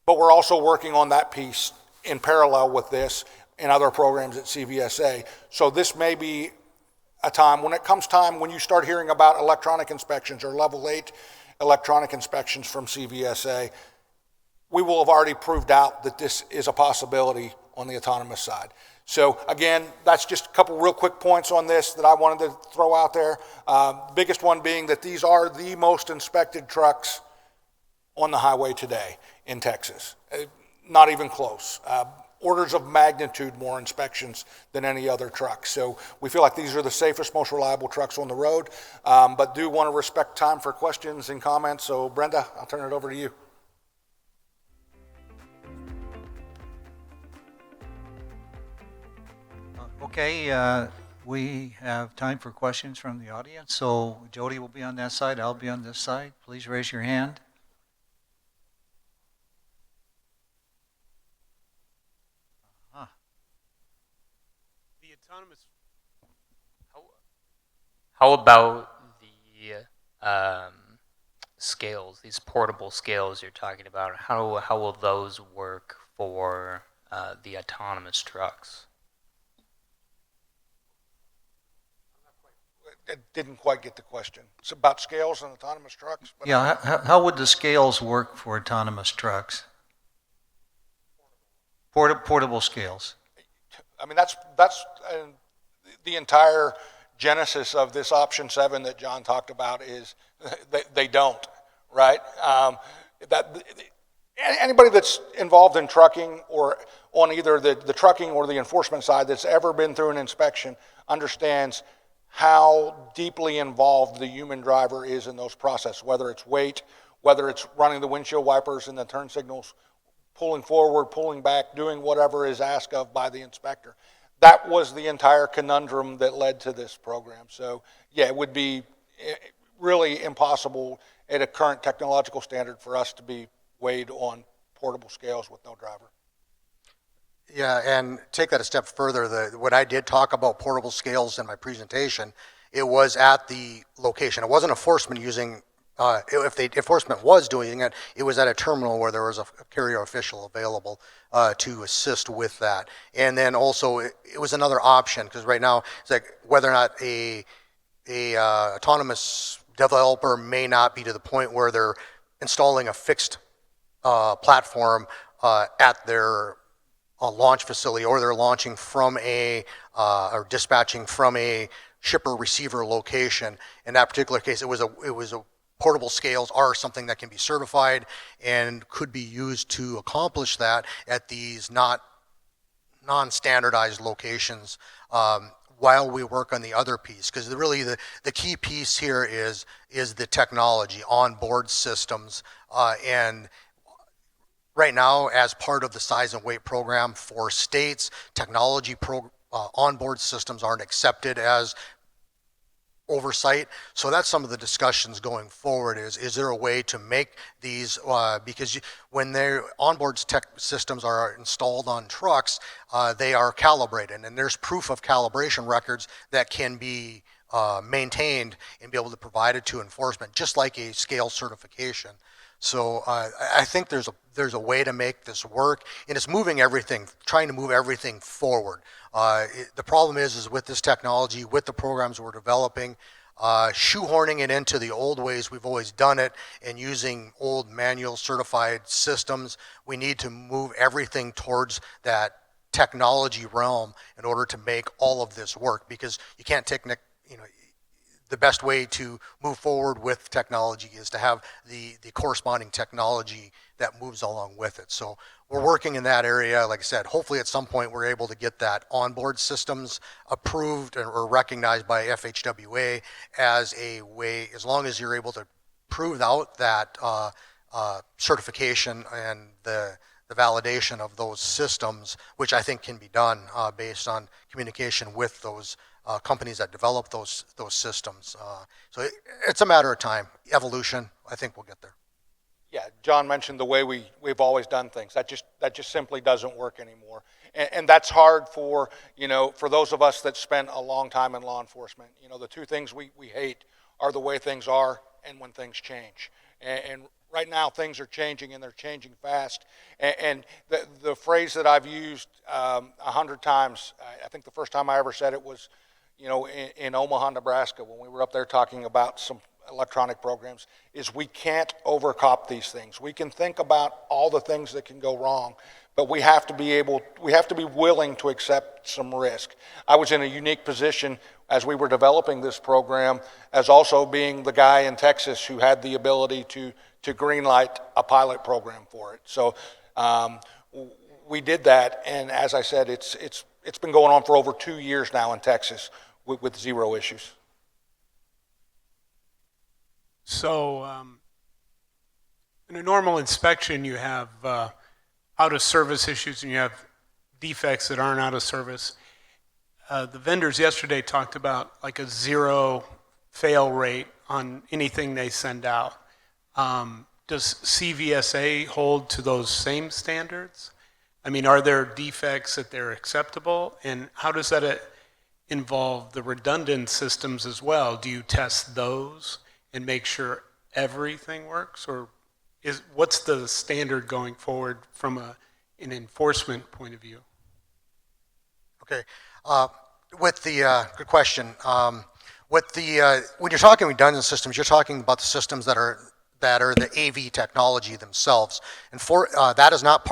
But we're also working on that piece in parallel with this in other programs at CVSA. So this may be a time, when it comes time when you start hearing about electronic inspections or level 8 electronic inspections from CVSA, we will have already proved out that this is a possibility on the autonomous side. So again, that's just a couple real quick points on this that I wanted to throw out there. Biggest one being that these are the most inspected trucks on the highway today in Texas. Not even close. Orders of magnitude more inspections than any other truck. So we feel like these are the safest, most reliable trucks on the road, but do want to respect time for questions and comments. So Brenda, I'll turn it over to you. Okay, we have time for questions from the audience. So Jody will be on that side, I'll be on this side. Please raise your hand. The autonomous. How about the scales, these portable scales you're talking about? How will those work for the autonomous trucks? I didn't quite get the question. It's about scales and autonomous trucks. But Yeah, how would the scales work for autonomous trucks? Portable scales. I mean, that's the entire genesis of this option 7 that John talked about is they don't, right? Anybody that's involved in trucking or on either the trucking or the enforcement side that's ever been through an inspection understands how deeply involved the human driver is in those processes, whether it's weight, whether it's running the windshield wipers and the turn signals, pulling forward, pulling back, doing whatever is asked of by the inspector. That was the entire conundrum that led to this program. So yeah, it would be really impossible at a current technological standard for us to be weighed on portable scales with no driver. Yeah, and take that a step further. When I did talk about portable scales in my presentation, it was at the location. It wasn't enforcement using, if the enforcement was doing it, it was at a terminal where there was a carrier official available to assist with that. And then also, it was another option, because right now, it's like whether or not a autonomous developer may not be to the point where they're installing a fixed platform at their launch facility, or they're launching from or dispatching from a shipper receiver location. In that particular case, it was a portable scales are something that can be certified and could be used to accomplish that at these non-standardized locations while we work on the other piece. Because really the key piece here is the technology, onboard systems, and right now, as part of the size and weight program for states, technology onboard systems aren't accepted as oversight. So that's some of the discussions going forward is there a way to make these, because when their onboard tech systems are installed on trucks, they are calibrated, and there's proof of calibration records that can be maintained and be able to provide it to enforcement, just like a scale certification. So I think there's a way to make this work, and it's trying to move everything forward. The problem is with this technology, with the programs we're developing, shoehorning it into the old ways we've always done it and using old manual certified systems, we need to move everything towards that technology realm in order to make all of this work, because you can't take, the best way to move forward with technology is to have the corresponding technology that moves along with it. So we're working in that area. Like I said, hopefully at some point we're able to get that onboard systems approved or recognized by FHWA as a way, as long as you're able to prove out that certification and the validation of those systems, which I think can be done based on communication with those companies that develop those systems. So it's a matter of time. Evolution, I think we'll get there. Yeah, John mentioned the way we've always done things. That just simply doesn't work anymore. And that's hard for those of us that spent a long time in law enforcement. The two things we hate are the way things are and when things change. And right now things are changing, and they're changing fast. And the phrase that I've used 100 times, I think the first time I ever said it was, in Omaha, Nebraska, when we were up there talking about some electronic programs, is we can't overcop these things. We can think about all the things that can go wrong, but we have to be willing to accept some risk. I was in a unique position as we were developing this program, as also being the guy in Texas who had the ability to greenlight a pilot program for it. So we did that, and as I said, it's been going on for over 2 years now in Texas with zero issues. So in a normal inspection, you have out-of-service issues and you have defects that aren't out of service. The vendors yesterday talked about like a zero fail rate on anything they send out. Does CVSA hold to those same standards? I mean, are there defects that they're acceptable? And how does that involve the redundant systems as well? Do you test those and make sure everything works? Or what's the standard going forward from an enforcement point of view? Okay, good question. When you're talking redundant systems, you're talking about the systems that are the AV technology themselves, and that is not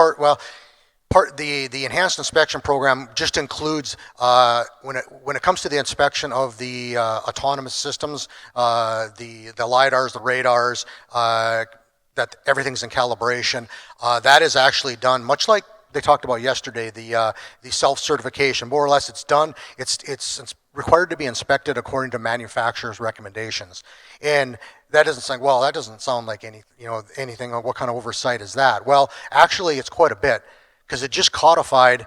the enhanced inspection program just includes when it comes to the inspection of the autonomous systems, the lidars, the radars, that everything's in calibration. That is actually done much like they talked about yesterday, the self-certification. More or less, it's done. It's required to be inspected according to manufacturer's recommendations. And that doesn't sound like anything. What kind of oversight is that? Well, actually, it's quite a bit, because it just codified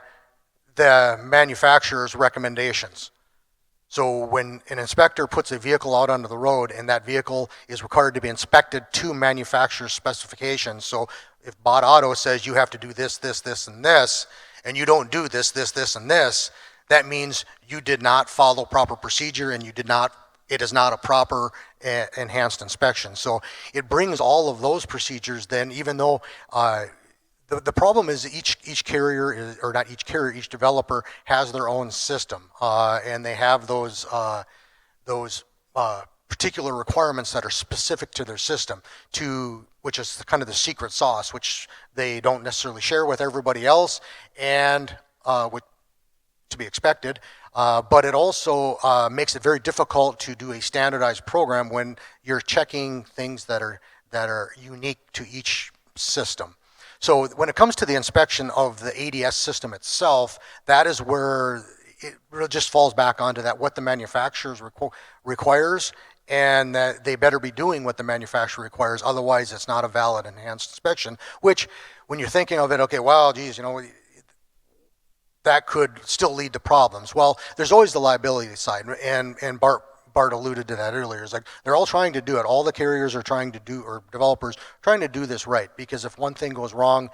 the manufacturer's recommendations. So when an inspector puts a vehicle out onto the road and that vehicle is required to be inspected to manufacturer's specifications, so if Bart Auto says you have to do this, this, this, and this, and you don't do this, this, this, and this, that means you did not follow proper procedure and it is not a proper enhanced inspection. So it brings all of those procedures then, even though the problem is each carrier, or not each carrier, each developer has their own system, and they have those particular requirements that are specific to their system, which is kind of the secret sauce, which they don't necessarily share with everybody else, and to be expected. But it also makes it very difficult to do a standardized program when you're checking things that are unique to each system. So when it comes to the inspection of the ADS system itself, that is where it really just falls back onto that, what the manufacturer requires, and that they better be doing what the manufacturer requires, otherwise it's not a valid enhanced inspection, which when you're thinking of it, okay, well, geez, that could still lead to problems. Well, there's always the liability side, and Bart alluded to that earlier. It's like they're all trying to do it. All the carriers are trying to do, or developers trying to do this right, because if one thing goes wrong,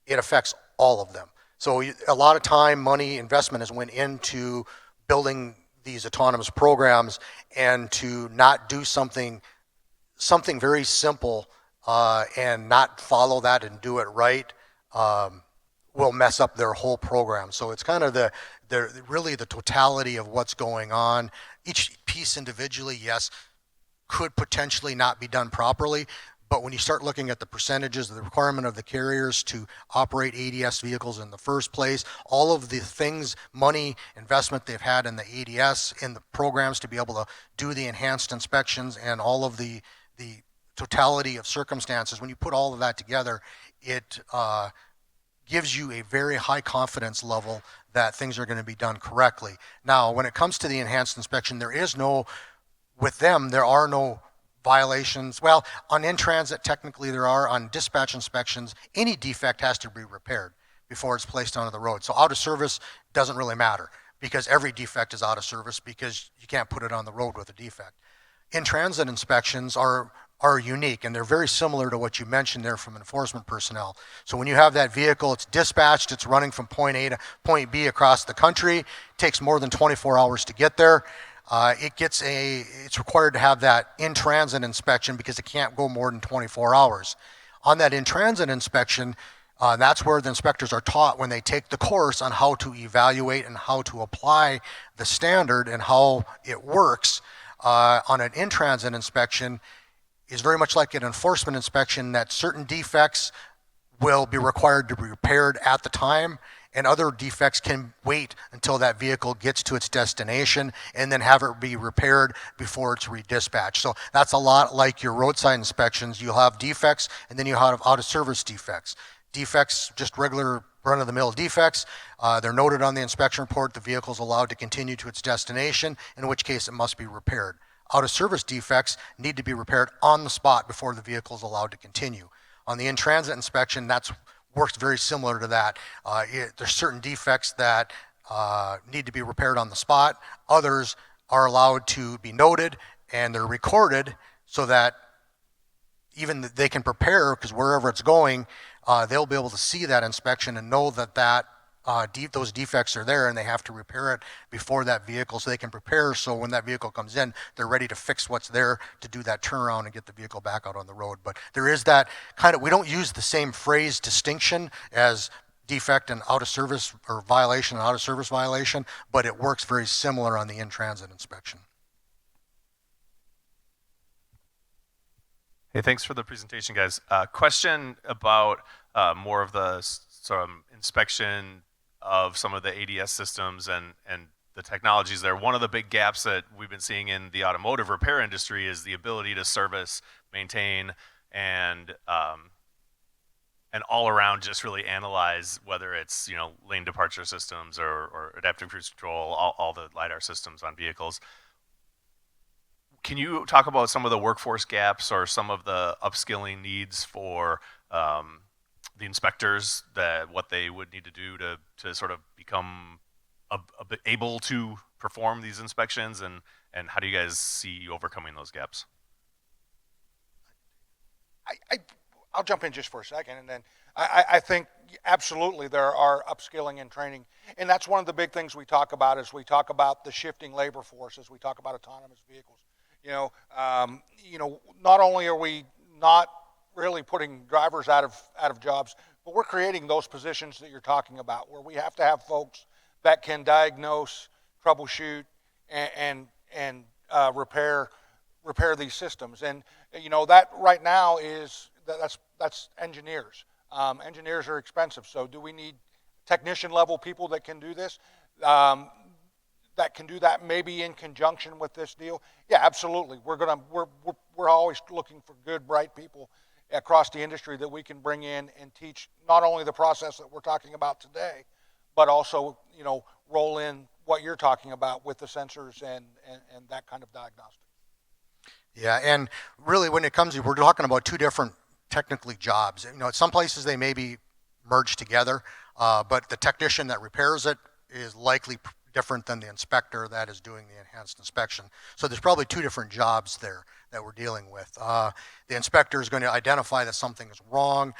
it affects all of them. So a lot of time, money, investment has went into building these autonomous programs, and to not do something very simple and not follow that and do it right will mess up their whole program. So it's kind of really the totality of what's going on. Each piece individually, yes, could potentially not be done properly, but when you start looking at the percentages of the requirement of the carriers to operate ADS vehicles in the first place, all of the things, money, investment they've had in the ADS, in the programs to be able to do the enhanced inspections, and all of the totality of circumstances, when you put all of that together, it gives you a very high confidence level that things are going to be done correctly. Now, when it comes to the enhanced inspection, there are no violations. Well, on in-transit, technically there are. On dispatch inspections, any defect has to be repaired before it's placed onto the road. So out of service doesn't really matter, because every defect is out of service, because you can't put it on the road with a defect. In-transit inspections are unique, and they're very similar to what you mentioned there from enforcement personnel. So when you have that vehicle, it's dispatched, it's running from point A to point B across the country, it takes more than 24 hours to get there. It's required to have that in-transit inspection, because it can't go more than 24 hours. On that in-transit inspection, that's where the inspectors are taught, when they take the course, on how to evaluate and how to apply the standard and how it works. On an in-transit inspection is very much like an enforcement inspection, that certain defects will be required to be repaired at the time, and other defects can wait until that vehicle gets to its destination and then have it be repaired before it's redispatched. So that's a lot like your roadside inspections. You'll have defects and then you have out-of-service defects. Defects, just regular run-of-the-mill defects, they're noted on the inspection report. The vehicle's allowed to continue to its destination, in which case it must be repaired. Out-of-service defects need to be repaired on the spot before the vehicle is allowed to continue. On the in-transit inspection, that's works very similar to that. There's certain defects that need to be repaired on the spot. Others are allowed to be noted and they're recorded so that even they can prepare, because wherever it's going, they'll be able to see that inspection and know that those defects are there and they have to repair it before that vehicle so they can prepare, so when that vehicle comes in, they're ready to fix what's there to do that turnaround and get the vehicle back out on the road. But there is that kind of, we don't use the same phrase distinction as defect and out of service or violation and out of service violation, but it works very similar on the in-transit inspection. Hey, thanks for the presentation, guys. Question about more of the sort of inspection of some of the ADS systems and the technologies there. One of the big gaps that we've been seeing in the automotive repair industry is the ability to service, maintain, and all around just really analyze whether it's, you know, lane departure systems or adaptive cruise control, all the LiDAR systems on vehicles. Can you talk about some of the workforce gaps or some of the upskilling needs for the inspectors, that what they would need to do to sort of become a bit able to perform these inspections, and how do you guys see overcoming those gaps? I'll jump in just for a second, and then I think absolutely there are upskilling and training, and that's one of the big things we talk about as we talk about the shifting labor force, as we talk about autonomous vehicles. You know, not only are we not really putting drivers out of jobs, but we're creating those positions that you're talking about, where we have to have folks that can diagnose, troubleshoot, and repair these systems. And you know, that right now is that's engineers. Engineers are expensive, so do we need technician level people that can do this? That can do that maybe in conjunction with this deal? Yeah, absolutely. We're always looking for good, bright people across the industry that we can bring in and teach not only the process that we're talking about today, but also, you know, roll in what you're talking about with the sensors and that kind of diagnostic. Yeah, and really when it comes to, we're talking about two different technically jobs. You know, at some places they may be merged together, but the technician that repairs it is likely different than the inspector that is doing the enhanced inspection. So there's probably two different jobs there that we're dealing with. The inspector is going to identify that something is wrong.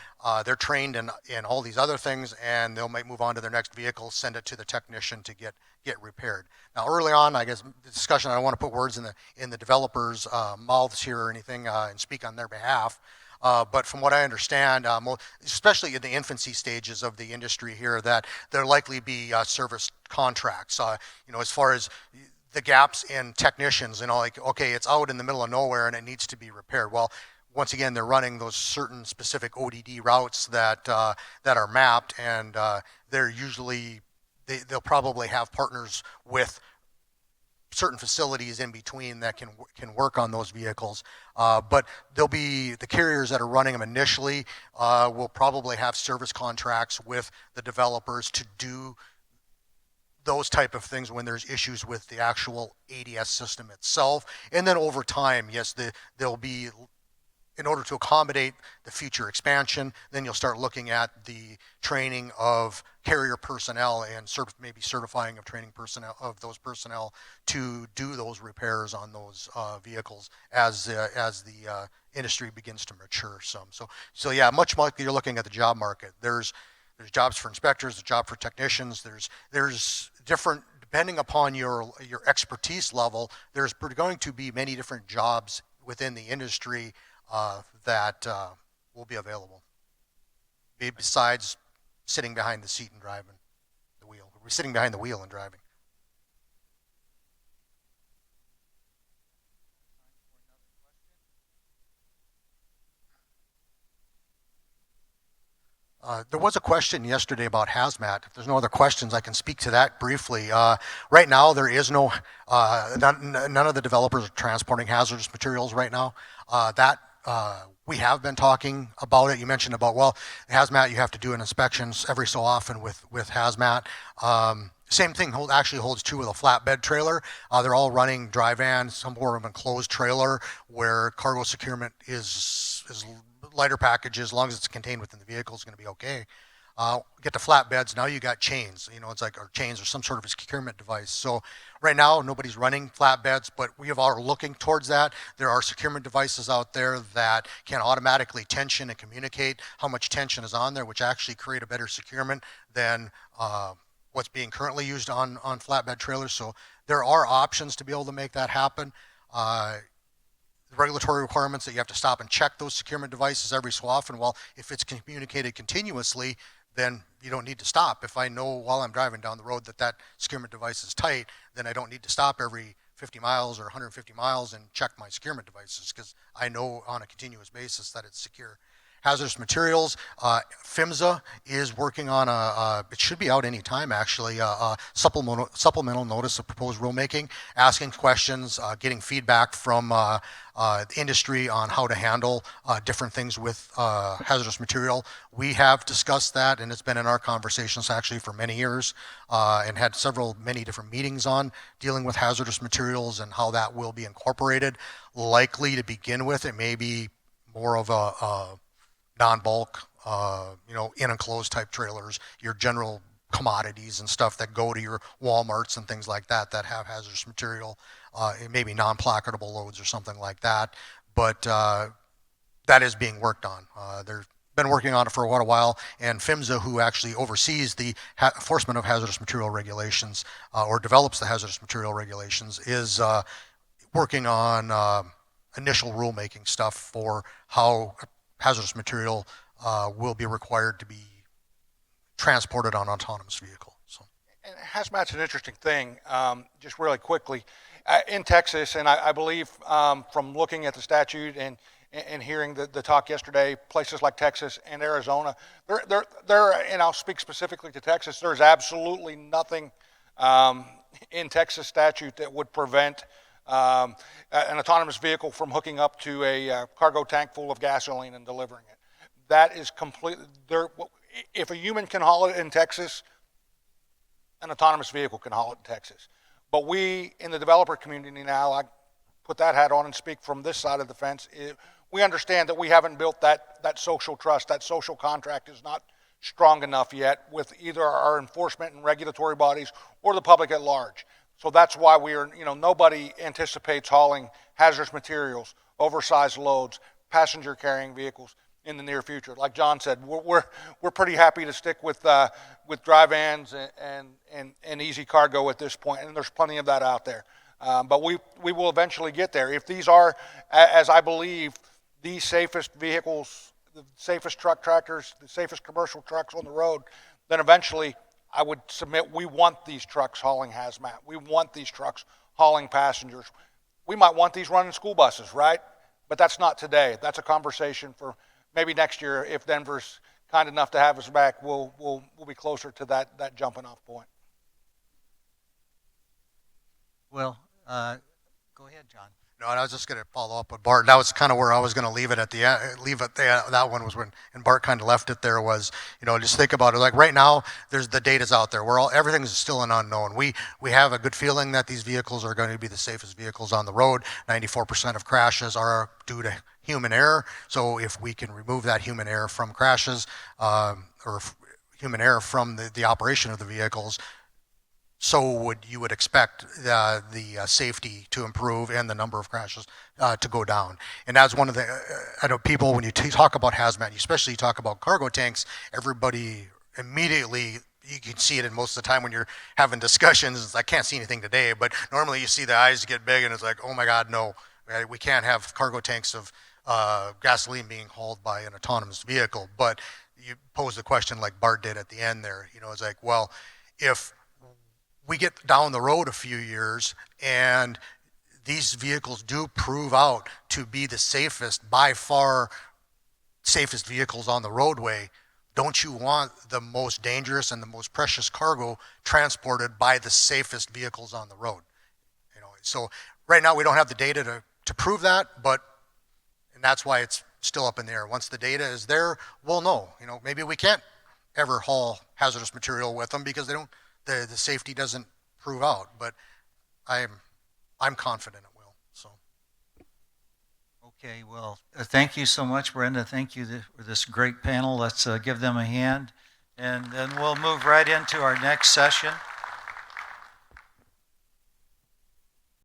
They're trained in all these other things, and they might move on to their next vehicle, send it to the technician to get repaired. Now, early on, I guess the discussion, I don't want to put words in the developers' mouths here or anything and speak on their behalf. But from what I understand, especially in the infancy stages of the industry here, that there'll likely be service contracts. You know, as far as the gaps in technicians, you know, like, okay, it's out in the middle of nowhere and it needs to be repaired. Well, once again, they're running those certain specific ODD routes that are mapped, and they're usually, they'll probably have partners with certain facilities in between that can work on those vehicles. But there'll be the carriers that are running them initially will probably have service contracts with the developers to do those type of things when there's issues with the actual ADS system itself. And then over time, yes, there'll be, in order to accommodate the future expansion, then you'll start looking at the training of carrier personnel and maybe certifying of training personnel of those personnel to do those repairs on those vehicles as the industry begins to mature some. So yeah, much like you're looking at the job market, there's jobs for inspectors, there's job for technicians, there's different, depending upon your expertise level, there's going to be many different jobs within the industry that will be available, besides sitting behind the seat and driving the wheel. We're sitting behind the wheel and driving. There was a question yesterday about hazmat. If there's no other questions, I can speak to that briefly. Right now, there is none of the developers are transporting hazardous materials right now. We have been talking about it. You mentioned about, well, hazmat, you have to do an inspections every so often with hazmat. Same thing actually holds true with a flatbed trailer. They're all running dry van, some more of an enclosed trailer where cargo securement is lighter packages, as long as it's contained within the vehicle, is going to be okay. Get to flatbeds, now you got chains. It's like or chains or some sort of a securement device. So right now, nobody's running flatbeds, but we are looking towards that. There are securement devices out there that can automatically tension and communicate how much tension is on there, which actually create a better securement than what's being currently used on flatbed trailers. So there are options to be able to make that happen. Regulatory requirements that you have to stop and check those securement devices every so often. Well, if it's communicated continuously, then you don't need to stop. If I know while I'm driving down the road that securement device is tight, then I don't need to stop every 50 miles or 150 miles and check my securement devices, because I know on a continuous basis that it's secure. Hazardous materials, PHMSA is working on it should be out any time actually, a supplemental notice of proposed rulemaking, asking questions, getting feedback from the industry on how to handle different things with hazardous material. We have discussed that, and it's been in our conversations actually for many years, and had many different meetings on dealing with hazardous materials and how that will be incorporated. Likely to begin with, it may be more of a non-bulk, in enclosed type trailers, your general commodities and stuff that go to your Walmarts and things like that have hazardous material. It may be non-placardable loads or something like that, but that is being worked on. They've been working on it for quite a while, and PHMSA, who actually oversees the enforcement of hazardous material regulations, or develops the hazardous material regulations, is working on initial rulemaking stuff for how hazardous material will be required to be transported on autonomous vehicle. So, And hazmat's an interesting thing. Just really quickly, in Texas, and I believe from looking at the statute and hearing the talk yesterday, places like Texas and Arizona, and I'll speak specifically to Texas, there's absolutely nothing in Texas statute that would prevent an autonomous vehicle from hooking up to a cargo tank full of gasoline and delivering it. That is completely, if a human can haul it in Texas, an autonomous vehicle can haul it in Texas. But we, in the developer community now, I put that hat on and speak from this side of the fence, we understand that we haven't built that social trust, that social contract is not strong enough yet with either our enforcement and regulatory bodies or the public at large. So that's why nobody anticipates hauling hazardous materials, oversized loads, passenger carrying vehicles in the near future. Like John said, we're pretty happy to stick with dry vans and easy cargo at this point, and there's plenty of that out there. But we will eventually get there. If these are, as I believe, the safest vehicles, the safest truck tractors, the safest commercial trucks on the road, then eventually I would submit we want these trucks hauling hazmat. We want these trucks hauling passengers. We might want these running school buses, right? But that's not today. That's a conversation for maybe next year. If Denver's kind enough to have us back, we'll be closer to that jumping off point. Well, go ahead, John. No, and I was just going to follow up with Bart. That was kind of where I was going to leave it at the end. That one was when, and Bart kind of left it there, was, just think about it. Like right now, the data's out there. Everything is still an unknown. We have a good feeling that these vehicles are going to be the safest vehicles on the road. 94% of crashes are due to human error. So if we can remove that human error from crashes, or human error from the operation of the vehicles, so you would expect the safety to improve and the number of crashes to go down. And that's one of the, I know people, when you talk about hazmat, especially you talk about cargo tanks, everybody immediately, you can see it in most of the time when you're having discussions, it's like, I can't see anything today, but normally you see the eyes get big and it's like, oh my God, no, we can't have cargo tanks of gasoline being hauled by an autonomous vehicle. But you pose the question like Bart did at the end there, it's like, well, if we get down the road a few years and these vehicles do prove out to be the safest, by far safest vehicles on the roadway, don't you want the most dangerous and the most precious cargo transported by the safest vehicles on the road? You know, so right now we don't have the data to prove that, and that's why it's still up in the air. Once the data is there, we'll know. You know, maybe we can't ever haul hazardous material with them because the safety doesn't prove out. But I'm confident it will. So. Okay, well, thank you so much, Brenda. Thank you for this great panel. Let's give them a hand. And then we'll move right into our next session.